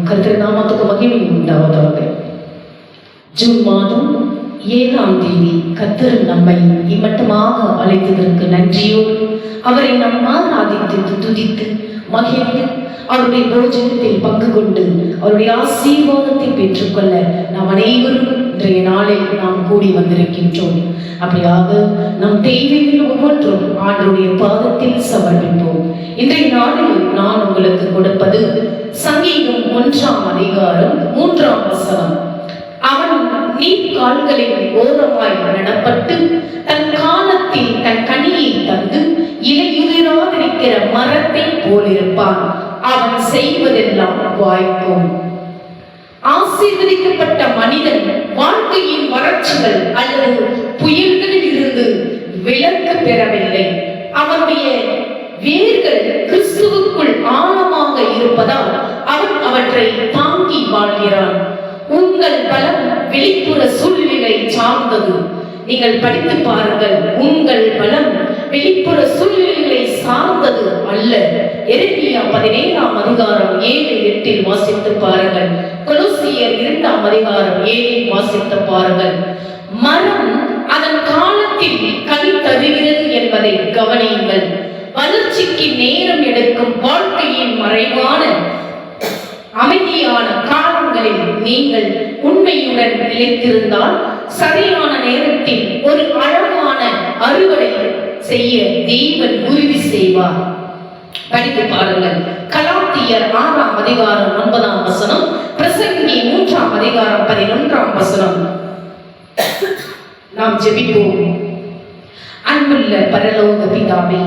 கர்த்தர் நாமத்துக்கு மகிமை உண்டாவதாக. ஜூன் மாதம் 7ஆம் தேதி கர்த்தர் நம்மை இம்மட்டமாக அழைத்ததற்கு நன்றியோடு அவரை நாம் ஆராதித்து துதித்து மகிழ்ந்து அவருடைய போஜனத்தில் பங்கு கொண்டு அவருடைய ஆசீர்வாதத்தை பெற்றுக்கொள்ள நாம் அனைவரும் இன்றைய நாளில் நாம் கூடி வந்திருக்கின்றோம். அப்படியாக நம் தேவைகள் ஒவ்வொன்றும் ஆண்டவருடைய பாதத்தில் சமர்ப்பிப்போம். இன்றைய நாளில் நான் உங்களுக்கு கொடுப்பது சங்கீதம் 1ஆம் அதிகாரம் 3ஆம் வசனம். அவன் நீர் கால்களின் ஓரமாய் நடப்பட்டு தன் காலத்தில் தன் கனியை தந்து இலையுதிராதிருக்கிற மரத்தை போலிருப்பான். அவன் செய்வதெல்லாம் வாய்க்கும். ஆசீர்வதிக்கப்பட்ட மனிதன் வாழ்க்கையின் வறட்சிகள் அல்லது புயல்களில் இருந்து விலக்கு பெறவில்லை. அவனுடைய வேர்கள் கிறிஸ்துவுக்குள் ஆழமாக இருப்பதால் அவன் அவற்றை தாங்கி வாழ்கிறான். உங்கள் பலம் வெளிப்புற சூழ்நிலை சார்ந்தது. நீங்கள் படித்து பாருங்கள். உங்கள் பலம் வெளிப்புற சூழ்நிலைகளை சார்ந்தது அல்ல. எரேமியா 17ஆம் அதிகாரம் 7-8 வாசித்து பாருங்கள். கொலோசியர் 2ஆம் அதிகாரம் 7 வாசித்து பாருங்கள். மரம் அதன் காலத்தில் கனி தருகிறது என்பதை கவனியுங்கள். வளர்ச்சிக்கு நேரம் எடுக்கும் வாழ்க்கையின் மறைவான அமைதியான காலங்களில் நீங்கள் உண்மையுடன் நிலைத்திருந்தால் சரியான நேரத்தில் ஒரு அழகான அறுவடை செய்ய தேவன் உறுதி செய்வார். படித்து பாருங்கள். கலாத்தியர் 6ஆம் அதிகாரம் 9ஆம் வசனம், பிரசங்கி 3ஆம் அதிகாரம் 11ஆம் வசனம். நாம் ஜெபிப்போம். அன்புள்ள பரலோக பிதாவே,